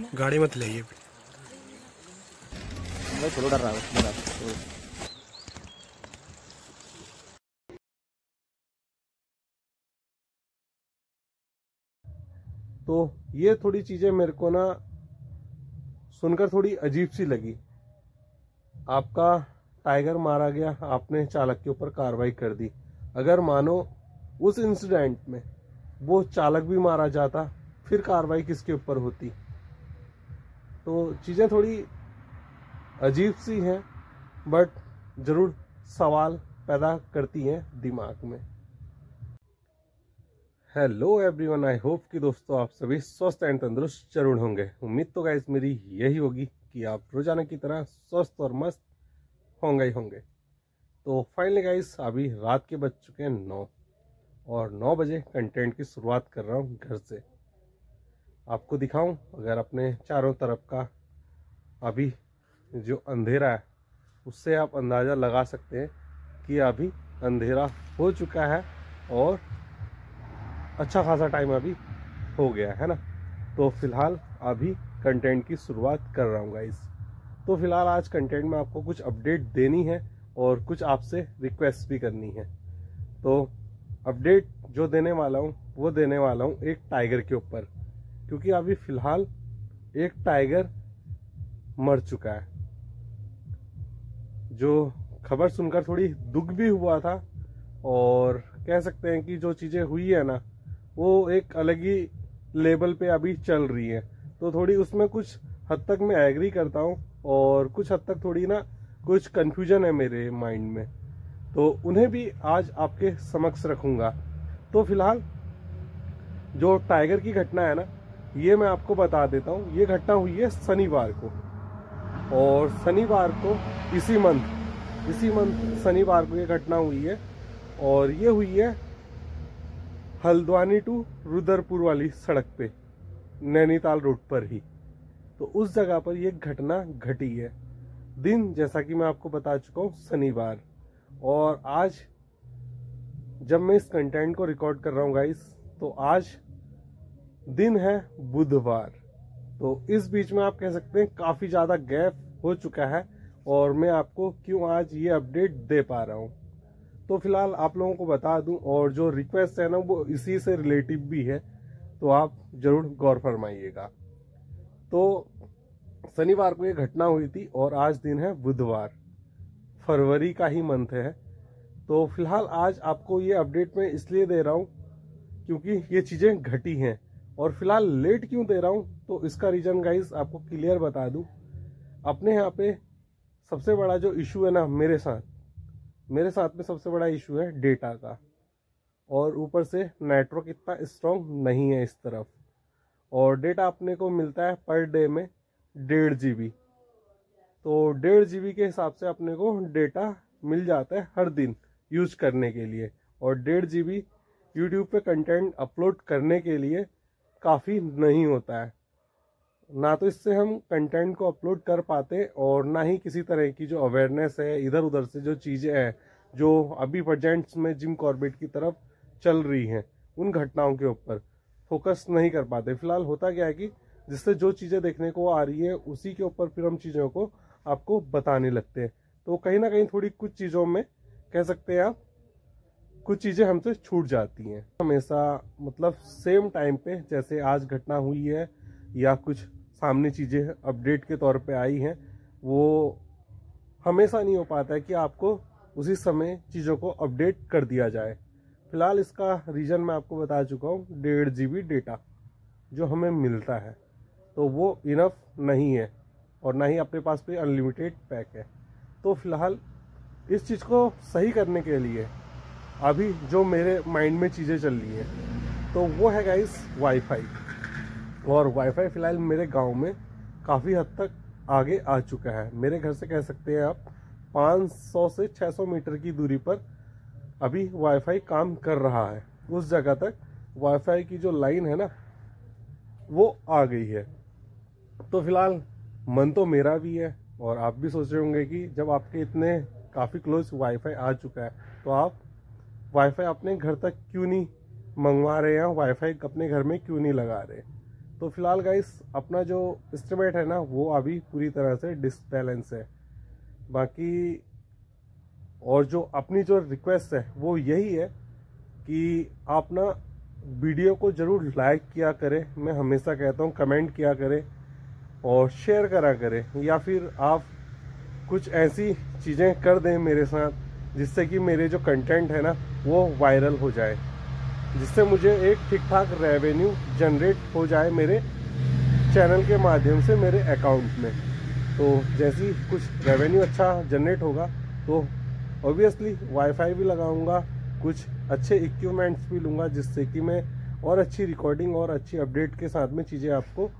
गाड़ी मत ले चलो डर रहा है। तो ये थोड़ी चीजें मेरे को ना सुनकर थोड़ी अजीब सी लगी। आपका टाइगर मारा गया, आपने चालक के ऊपर कार्रवाई कर दी। अगर मानो उस इंसिडेंट में वो चालक भी मारा जाता, फिर कार्रवाई किसके ऊपर होती? तो चीजें थोड़ी अजीब सी हैं, बट जरूर सवाल पैदा करती हैं दिमाग में। हेलो एवरीवन, आई होप कि दोस्तों आप सभी स्वस्थ एंड तंदुरुस्त जरूर होंगे। उम्मीद तो गाइस मेरी यही होगी कि आप रोजाना की तरह स्वस्थ और मस्त होंगे ही होंगे। तो फाइनली गाइस अभी रात के बज चुके हैं 9 और 9 बजे कंटेंट की शुरुआत कर रहा हूँ घर से। आपको दिखाऊं अगर अपने चारों तरफ का अभी जो अंधेरा है उससे आप अंदाज़ा लगा सकते हैं कि अभी अंधेरा हो चुका है और अच्छा खासा टाइम अभी हो गया है ना। तो फिलहाल अभी कंटेंट की शुरुआत कर रहा हूँ गाइस। तो फिलहाल आज कंटेंट में आपको कुछ अपडेट देनी है और कुछ आपसे रिक्वेस्ट भी करनी है। तो अपडेट जो देने वाला हूँ वो देने वाला हूँ एक टाइगर के ऊपर, क्योंकि अभी फिलहाल एक टाइगर मर चुका है। जो खबर सुनकर थोड़ी दुख भी हुआ था और कह सकते हैं कि जो चीज़ें हुई है ना वो एक अलग ही लेवल पे अभी चल रही है। तो थोड़ी उसमें कुछ हद तक मैं एग्री करता हूँ और कुछ हद तक थोड़ी ना कुछ कंफ्यूजन है मेरे माइंड में, तो उन्हें भी आज आपके समक्ष रखूँगा। तो फिलहाल जो टाइगर की घटना है ना ये मैं आपको बता देता हूँ। ये घटना हुई है शनिवार को, और शनिवार को इसी मंथ शनिवार को ये घटना हुई है। और ये हुई है हल्द्वानी टू रुद्रपुर वाली सड़क पे, नैनीताल रोड पर ही। तो उस जगह पर ये घटना घटी है। दिन जैसा कि मैं आपको बता चुका हूँ शनिवार, और आज जब मैं इस कंटेंट को रिकॉर्ड कर रहा हूँ गाइस तो आज दिन है बुधवार। तो इस बीच में आप कह सकते हैं काफी ज्यादा गैप हो चुका है और मैं आपको क्यों आज ये अपडेट दे पा रहा हूँ। तो फिलहाल आप लोगों को बता दूं, और जो रिक्वेस्ट है ना वो इसी से रिलेटिव भी है, तो आप जरूर गौर फरमाइएगा। तो शनिवार को ये घटना हुई थी और आज दिन है बुधवार, फरवरी का ही मंथ है। तो फिलहाल आज आपको ये अपडेट मैं इसलिए दे रहा हूँ क्योंकि ये चीज़ें घटी हैं। और फिलहाल लेट क्यों दे रहा हूँ तो इसका रीजन गाइस आपको क्लियर बता दूँ। अपने यहाँ पे सबसे बड़ा जो इशू है ना मेरे साथ में सबसे बड़ा इशू है डेटा का, और ऊपर से नेटवर्क इतना स्ट्रॉन्ग नहीं है इस तरफ। और डेटा अपने को मिलता है पर डे में 1.5 GB। तो 1.5 GB के हिसाब से अपने को डेटा मिल जाता है हर दिन यूज करने के लिए। और 1.5 GB यूट्यूब पे कंटेंट अपलोड करने के लिए काफ़ी नहीं होता है। ना तो इससे हम कंटेंट को अपलोड कर पाते और ना ही किसी तरह की जो अवेयरनेस है इधर उधर से जो चीज़ें हैं जो अभी प्रेजेंट्स में जिम कॉर्बेट की तरफ चल रही हैं उन घटनाओं के ऊपर फोकस नहीं कर पाते। फिलहाल होता क्या है कि जिससे जो चीज़ें देखने को आ रही है उसी के ऊपर फिर हम चीज़ों को आपको बताने लगते हैं। तो कहीं ना कहीं थोड़ी कुछ चीज़ों में कह सकते हैं आप कुछ चीज़ें हमसे छूट जाती हैं। हमेशा मतलब सेम टाइम पे जैसे आज घटना हुई है या कुछ सामने चीज़ें अपडेट के तौर पे आई हैं, वो हमेशा नहीं हो पाता है कि आपको उसी समय चीज़ों को अपडेट कर दिया जाए। फिलहाल इसका रीज़न मैं आपको बता चुका हूँ। 1.5 GB डेटा जो हमें मिलता है तो वो इनफ नहीं है, और ना ही अपने पास कोई अनलिमिटेड पैक है। तो फिलहाल इस चीज़ को सही करने के लिए अभी जो मेरे माइंड में चीज़ें चल रही हैं तो वो है गाइस वाईफाई। और वाईफाई फ़िलहाल मेरे गांव में काफ़ी हद तक आगे आ चुका है। मेरे घर से कह सकते हैं आप 500 से 600 मीटर की दूरी पर अभी वाईफाई काम कर रहा है। उस जगह तक वाईफाई की जो लाइन है ना वो आ गई है। तो फिलहाल मन तो मेरा भी है, और आप भी सोच रहे होंगे कि जब आपके इतने काफ़ी क्लोज वाईफाई आ चुका है तो आप वाईफाई अपने घर तक क्यों नहीं मंगवा रहे हैं, वाईफाई अपने घर में क्यों नहीं लगा रहे। तो फिलहाल गाइस अपना जो एस्टिमेट है ना वो अभी पूरी तरह से डिसबैलेंस है। बाकी और जो अपनी जो रिक्वेस्ट है वो यही है कि आप ना वीडियो को ज़रूर लाइक किया करें, मैं हमेशा कहता हूँ कमेंट किया करें और शेयर करा करें, या फिर आप कुछ ऐसी चीज़ें कर दें मेरे साथ जिससे कि मेरे जो कंटेंट है ना वो वायरल हो जाए, जिससे मुझे एक ठीक ठाक रेवेन्यू जनरेट हो जाए मेरे चैनल के माध्यम से मेरे अकाउंट में। तो जैसे ही कुछ रेवेन्यू अच्छा जनरेट होगा तो ऑब्वियसली वाईफाई भी लगाऊंगा, कुछ अच्छे इक्विपमेंट्स भी लूँगा जिससे कि मैं और अच्छी रिकॉर्डिंग और अच्छी अपडेट के साथ में चीज़ें आपको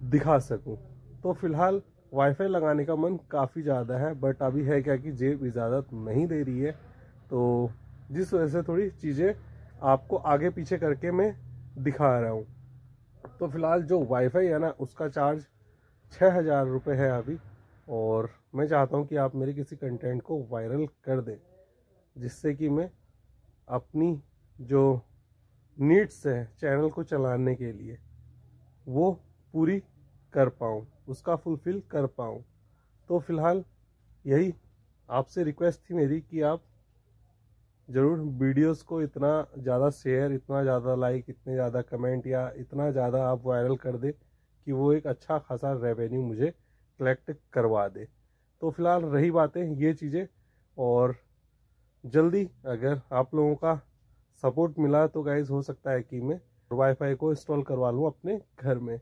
दिखा सकूं। तो फिलहाल वाईफाई लगाने का मन काफ़ी ज़्यादा है, बट अभी है क्या कि जेब इजाज़त नहीं दे रही है, तो जिस वजह से थोड़ी चीज़ें आपको आगे पीछे करके मैं दिखा रहा हूँ। तो फिलहाल जो वाईफाई है ना उसका चार्ज 6,000 रुपये है अभी, और मैं चाहता हूँ कि आप मेरे किसी कंटेंट को वायरल कर दें जिससे कि मैं अपनी जो नीड्स है चैनल को चलाने के लिए वो पूरी कर पाऊँ, उसका फुलफ़िल कर पाऊँ। तो फिलहाल यही आपसे रिक्वेस्ट थी मेरी कि आप ज़रूर वीडियोस को इतना ज़्यादा शेयर, इतना ज़्यादा लाइक, इतने ज़्यादा कमेंट या इतना ज़्यादा आप वायरल कर दे कि वो एक अच्छा खासा रेवेन्यू मुझे कलेक्ट करवा दे। तो फिलहाल रही बातें ये चीज़ें, और जल्दी अगर आप लोगों का सपोर्ट मिला तो गाइज हो सकता है कि मैं वाईफाई को इंस्टॉल करवा लूँ अपने घर में।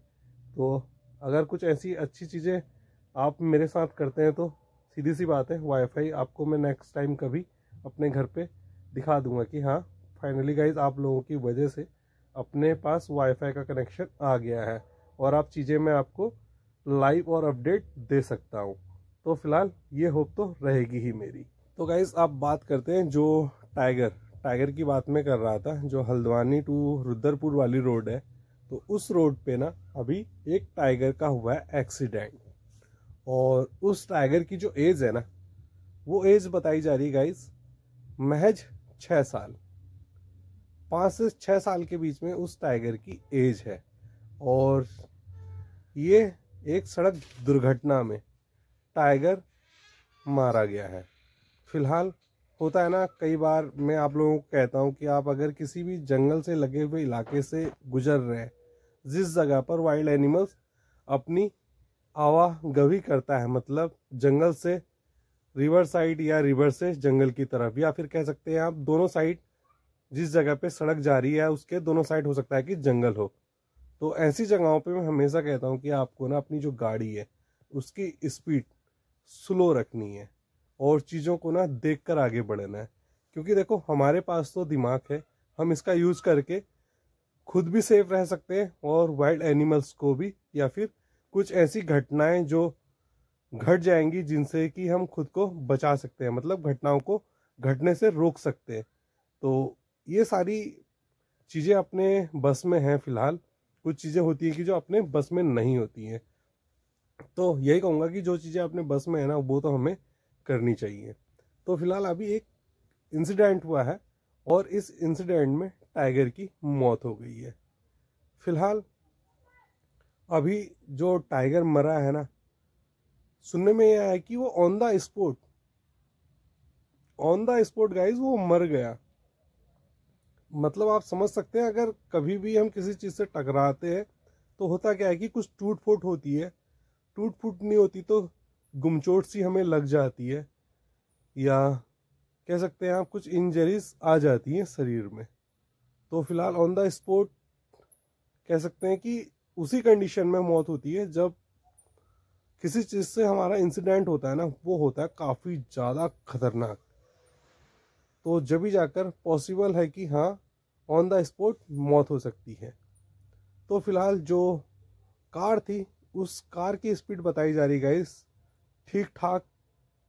तो अगर कुछ ऐसी अच्छी चीज़ें आप मेरे साथ करते हैं तो सीधी सी बात है वाईफाई आपको मैं नेक्स्ट टाइम कभी अपने घर पे दिखा दूंगा कि हाँ फाइनली गाइज आप लोगों की वजह से अपने पास वाईफाई का कनेक्शन आ गया है और आप चीज़ें मैं आपको लाइव और अपडेट दे सकता हूँ। तो फिलहाल ये होप तो रहेगी ही मेरी। तो गाइज आप बात करते हैं जो टाइगर की बात मैं कर रहा था, जो हल्द्वानी टू रुद्रपुर वाली रोड है, तो उस रोड पे ना अभी एक टाइगर का हुआ है एक्सीडेंट, और उस टाइगर की जो एज है ना वो एज बताई जा रही है गाइज महज 6 साल, 5 से 6 साल के बीच में उस टाइगर की एज है। और ये एक सड़क दुर्घटना में टाइगर मारा गया है। फिलहाल होता है ना, कई बार मैं आप लोगों को कहता हूँ कि आप अगर किसी भी जंगल से लगे हुए इलाके से गुजर रहे हैं, जिस जगह पर वाइल्ड एनिमल्स अपनी आवागवी करता है, मतलब जंगल से रिवर साइड या रिवर से जंगल की तरफ, या फिर कह सकते हैं आप दोनों साइड, जिस जगह पे सड़क जा रही है उसके दोनों साइड हो सकता है कि जंगल हो, तो ऐसी जगहों पे मैं हमेशा कहता हूँ कि आपको ना अपनी जो गाड़ी है उसकी स्पीड स्लो रखनी है और चीज़ों को ना देखकर आगे बढ़ना है। क्योंकि देखो हमारे पास तो दिमाग है, हम इसका यूज़ करके खुद भी सेफ रह सकते हैं और वाइल्ड एनिमल्स को भी, या फिर कुछ ऐसी घटनाएं जो घट जाएंगी जिनसे कि हम खुद को बचा सकते हैं, मतलब घटनाओं को घटने से रोक सकते हैं। तो ये सारी चीज़ें अपने बस में हैं। फिलहाल कुछ चीज़ें होती हैं कि जो अपने बस में नहीं होती हैं, तो यही कहूँगा कि जो चीज़ें अपने बस में है ना वो तो हमें करनी चाहिए। तो फिलहाल अभी एक इंसिडेंट हुआ है और इस इंसिडेंट में टाइगर की मौत हो गई है। फिलहाल अभी जो टाइगर मरा है ना, सुनने में यह है कि वो ऑन द स्पॉट गाइज वो मर गया। मतलब आप समझ सकते हैं, अगर कभी भी हम किसी चीज़ से टकराते हैं तो होता क्या है कि कुछ टूट फूट होती है, टूट फूट नहीं होती तो गुमचोट सी हमें लग जाती है, या कह सकते हैं आप कुछ इंजरीज आ जाती हैं शरीर में। तो फिलहाल ऑन द स्पॉट कह सकते हैं कि उसी कंडीशन में मौत होती है जब किसी चीज़ से हमारा इंसिडेंट होता है ना, वो होता है काफ़ी ज़्यादा खतरनाक। तो जब भी जाकर पॉसिबल है कि हाँ ऑन द स्पॉट मौत हो सकती है। तो फिलहाल जो कार थी उस कार की स्पीड बताई जा रही गाइस ठीक ठाक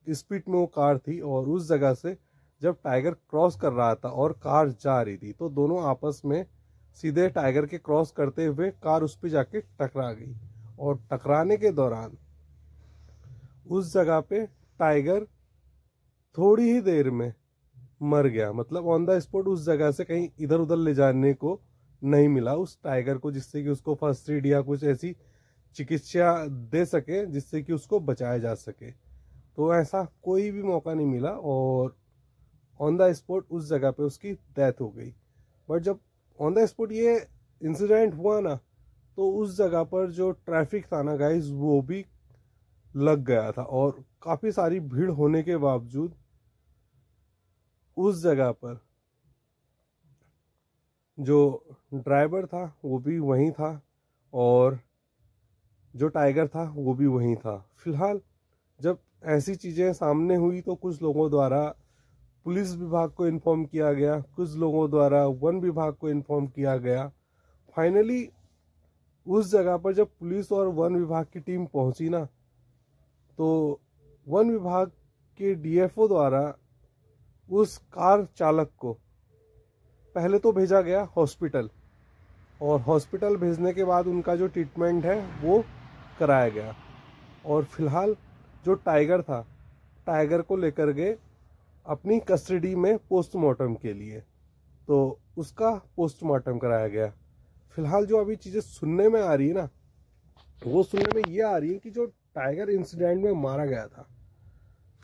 स्पीड में वो कार थी, और उस जगह से जब टाइगर क्रॉस कर रहा था और कार जा रही थी तो दोनों आपस में सीधे टाइगर के क्रॉस करते हुए कार उस पर जाके टकरा गई, और टकराने के दौरान उस जगह पे टाइगर थोड़ी ही देर में मर गया। मतलब ऑन द स्पॉट उस जगह से कहीं इधर उधर ले जाने को नहीं मिला उस टाइगर को, जिससे कि उसको फर्स्ट एड या कुछ ऐसी चिकित्सा दे सके जिससे कि उसको बचाया जा सके। तो ऐसा कोई भी मौका नहीं मिला और ऑन द स्पॉट उस जगह पे उसकी डेथ हो गई। बट जब ऑन द स्पॉट ये इंसिडेंट हुआ ना, तो उस जगह पर जो ट्रैफिक था ना गाइस, वो भी लग गया था और काफ़ी सारी भीड़ होने के बावजूद उस जगह पर जो ड्राइवर था वो भी वहीं था और जो टाइगर था वो भी वहीं था। फिलहाल जब ऐसी चीज़ें सामने हुई तो कुछ लोगों द्वारा पुलिस विभाग को इन्फॉर्म किया गया, कुछ लोगों द्वारा वन विभाग को इन्फॉर्म किया गया। फाइनली उस जगह पर जब पुलिस और वन विभाग की टीम पहुंची ना, तो वन विभाग के डीएफओ द्वारा उस कार चालक को पहले तो भेजा गया हॉस्पिटल, और हॉस्पिटल भेजने के बाद उनका जो ट्रीटमेंट है वो कराया गया। और फिलहाल जो टाइगर था, टाइगर को लेकर गए अपनी कस्टडी में पोस्टमार्टम के लिए, तो उसका पोस्टमार्टम कराया गया। फिलहाल जो अभी चीज़ें सुनने में आ रही है ना, वो सुनने में ये आ रही है कि जो टाइगर इंसिडेंट में मारा गया था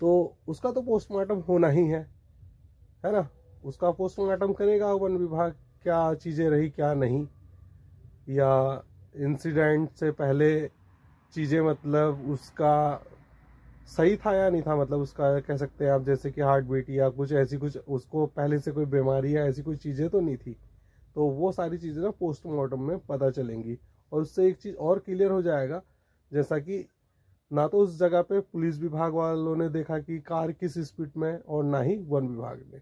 तो उसका तो पोस्टमार्टम होना ही है ना। उसका पोस्टमार्टम करेगा वन विभाग, क्या चीज़ें रही क्या नहीं, या इंसिडेंट से पहले चीज़ें मतलब उसका सही था या नहीं था, मतलब उसका कह सकते हैं आप जैसे कि हार्ट बीट या कुछ ऐसी कुछ उसको पहले से कोई बीमारी या ऐसी कोई चीज़ें तो नहीं थी। तो वो सारी चीज़ें ना पोस्टमार्टम में पता चलेंगी और उससे एक चीज़ और क्लियर हो जाएगा, जैसा कि ना तो उस जगह पे पुलिस विभाग वालों ने देखा कि कार किस स्पीड में और ना ही वन विभाग ने।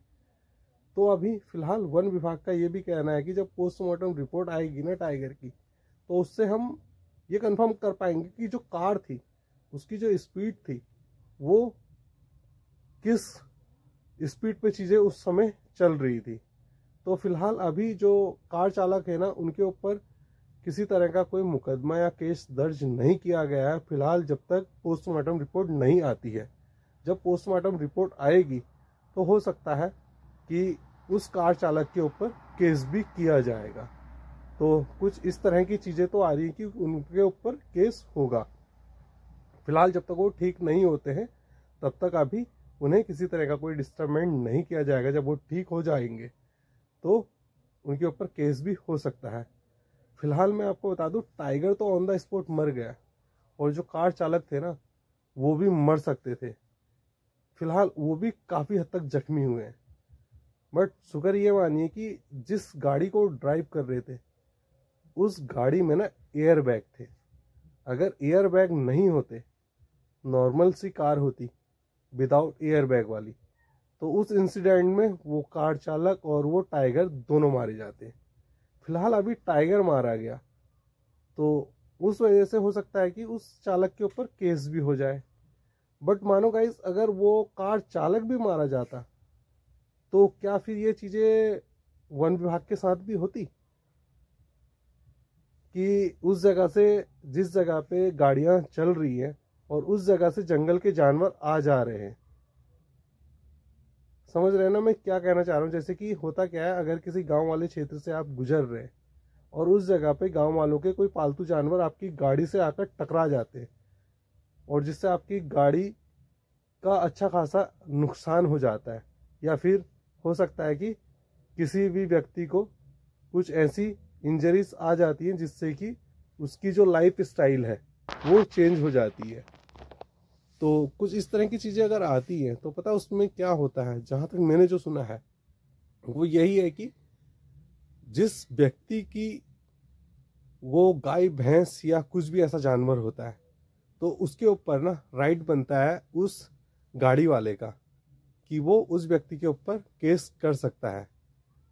तो अभी फिलहाल वन विभाग का ये भी कहना है कि जब पोस्टमार्टम रिपोर्ट आएगी ना टाइगर की, तो उससे हम ये कंफर्म कर पाएंगे कि जो कार थी उसकी जो स्पीड थी वो किस स्पीड पे चीज़ें उस समय चल रही थी। तो फिलहाल अभी जो कार चालक है ना, उनके ऊपर किसी तरह का कोई मुकदमा या केस दर्ज नहीं किया गया है फिलहाल, जब तक पोस्टमार्टम रिपोर्ट नहीं आती है। जब पोस्टमार्टम रिपोर्ट आएगी तो हो सकता है कि उस कार चालक के ऊपर केस भी किया जाएगा। तो कुछ इस तरह की चीज़ें तो आ रही हैं कि उनके ऊपर केस होगा। फिलहाल जब तक वो ठीक नहीं होते हैं तब तक अभी उन्हें किसी तरह का कोई डिस्टर्बमेंट नहीं किया जाएगा। जब वो ठीक हो जाएंगे तो उनके ऊपर केस भी हो सकता है। फिलहाल मैं आपको बता दूं, टाइगर तो ऑन द स्पॉट मर गया और जो कार चालक थे ना वो भी मर सकते थे। फिलहाल वो भी काफ़ी हद तक जख्मी हुए हैं। बट शुक्र ये मानिए कि जिस गाड़ी को ड्राइव कर रहे थे उस गाड़ी में ना एयर बैग थे। अगर एयर बैग नहीं होते, नॉर्मल सी कार होती विदाउट एयर बैग वाली, तो उस इंसिडेंट में वो कार चालक और वो टाइगर दोनों मारे जाते। फिलहाल अभी टाइगर मारा गया तो उस वजह से हो सकता है कि उस चालक के ऊपर केस भी हो जाए। बट मानो गाइस, अगर वो कार चालक भी मारा जाता तो क्या फिर ये चीज़ें वन विभाग के साथ भी होती कि उस जगह से जिस जगह पे गाड़ियां चल रही हैं और उस जगह से जंगल के जानवर आ जा रहे हैं। समझ रहे हैं ना मैं क्या कहना चाह रहा हूँ? जैसे कि होता क्या है, अगर किसी गांव वाले क्षेत्र से आप गुजर रहे हैं और उस जगह पे गांव वालों के कोई पालतू जानवर आपकी गाड़ी से आकर टकरा जाते हैं और जिससे आपकी गाड़ी का अच्छा खासा नुकसान हो जाता है, या फिर हो सकता है कि किसी भी व्यक्ति को कुछ ऐसी इंजरीज आ जाती हैं जिससे कि उसकी जो लाइफ स्टाइल है वो चेंज हो जाती है। तो कुछ इस तरह की चीज़ें अगर आती हैं तो पता उसमें क्या होता है, जहाँ तक मैंने जो सुना है वो यही है कि जिस व्यक्ति की वो गाय भैंस या कुछ भी ऐसा जानवर होता है तो उसके ऊपर ना राइट बनता है उस गाड़ी वाले का कि वो उस व्यक्ति के ऊपर केस कर सकता है,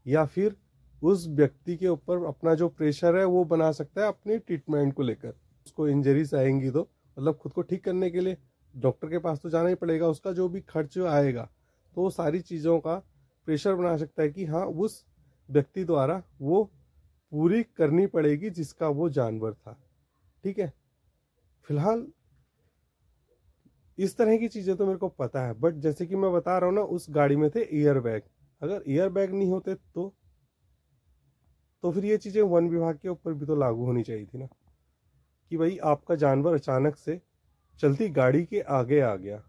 या फिर उस व्यक्ति के ऊपर अपना जो प्रेशर है वो बना सकता है अपने ट्रीटमेंट को लेकर। उसको इंजरीज आएंगी तो मतलब खुद को ठीक करने के लिए डॉक्टर के पास तो जाना ही पड़ेगा, उसका जो भी खर्च आएगा तो वो सारी चीज़ों का प्रेशर बना सकता है कि हाँ उस व्यक्ति द्वारा वो पूरी करनी पड़ेगी जिसका वो जानवर था। ठीक है, फिलहाल इस तरह की चीज़ें तो मेरे को पता है। बट जैसे कि मैं बता रहा हूँ ना, उस गाड़ी में थे एयर बैग। अगर एयर बैग नहीं होते तो तो फिर ये चीज़ें वन विभाग के ऊपर भी तो लागू होनी चाहिए थी ना, कि भाई आपका जानवर अचानक से चलती गाड़ी के आगे आ गया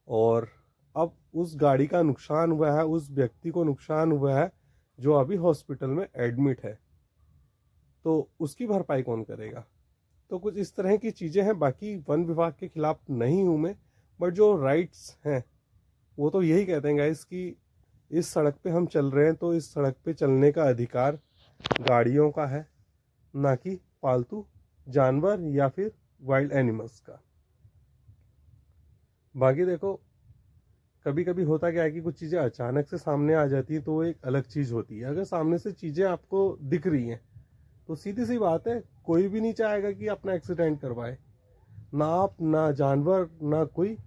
और अब उस गाड़ी का नुकसान हुआ है, उस व्यक्ति को नुकसान हुआ है जो अभी हॉस्पिटल में एडमिट है, तो उसकी भरपाई कौन करेगा। तो कुछ इस तरह की चीज़ें हैं। बाकी वन विभाग के खिलाफ नहीं हूँ मैं, बट जो राइट्स हैं वो तो यही कहते हैं गाइस कि इस सड़क पे हम चल रहे हैं तो इस सड़क पे चलने का अधिकार गाड़ियों का है, ना कि पालतू जानवर या फिर वाइल्ड एनिमल्स का। बाकी देखो, कभी कभी होता क्या है कि कुछ चीज़ें अचानक से सामने आ जाती हैं तो वो एक अलग चीज़ होती है। अगर सामने से चीज़ें आपको दिख रही हैं तो सीधी सी बात है, कोई भी नहीं चाहेगा कि अपना एक्सीडेंट करवाए, ना आप, ना जानवर, ना कोई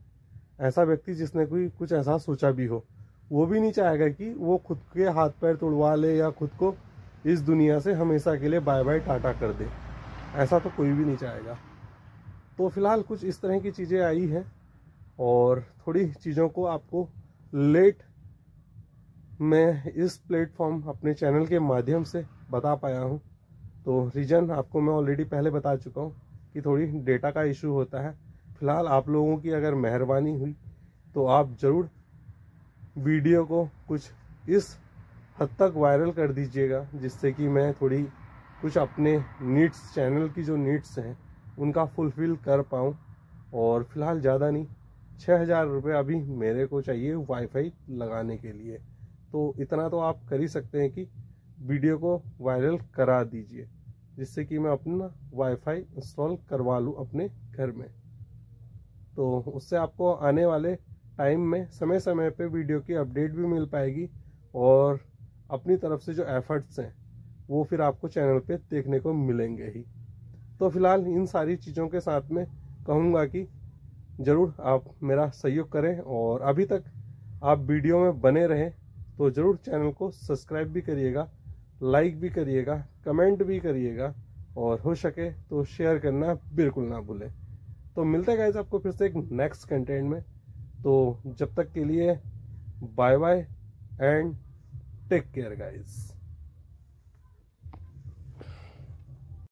ऐसा व्यक्ति जिसने कोई कुछ ऐसा सोचा भी हो, वो भी नहीं चाहेगा कि वो खुद के हाथ पैर तोड़वा ले या खुद को इस दुनिया से हमेशा के लिए बाय बाय टाटा कर दे। ऐसा तो कोई भी नहीं चाहेगा। तो फिलहाल कुछ इस तरह की चीज़ें आई हैं और थोड़ी चीज़ों को आपको लेट मैं इस प्लेटफॉर्म अपने चैनल के माध्यम से बता पाया हूँ। तो रीज़न आपको मैं ऑलरेडी पहले बता चुका हूँ कि थोड़ी डेटा का इशू होता है। फिलहाल आप लोगों की अगर मेहरबानी हुई तो आप ज़रूर वीडियो को कुछ इस हद तक वायरल कर दीजिएगा जिससे कि मैं थोड़ी कुछ अपने नीड्स, चैनल की जो नीड्स हैं उनका फुलफ़िल कर पाऊँ। और फिलहाल ज़्यादा नहीं, 6,000 रुपये अभी मेरे को चाहिए वाईफाई लगाने के लिए। तो इतना तो आप कर ही सकते हैं कि वीडियो को वायरल करा दीजिए जिससे कि मैं अपना वाईफाई इंस्टॉल करवा लूँ अपने घर में। तो उससे आपको आने वाले टाइम में समय समय पे वीडियो की अपडेट भी मिल पाएगी और अपनी तरफ से जो एफर्ट्स हैं वो फिर आपको चैनल पे देखने को मिलेंगे ही। तो फिलहाल इन सारी चीज़ों के साथ में कहूँगा कि ज़रूर आप मेरा सहयोग करें और अभी तक आप वीडियो में बने रहें तो ज़रूर चैनल को सब्सक्राइब भी करिएगा, लाइक भी करिएगा, कमेंट भी करिएगा और हो सके तो शेयर करना बिल्कुल ना भूलें। तो मिलते हैं गाइस आपको फिर से एक नेक्स्ट कंटेंट में। तो जब तक के लिए bye bye and take care guys.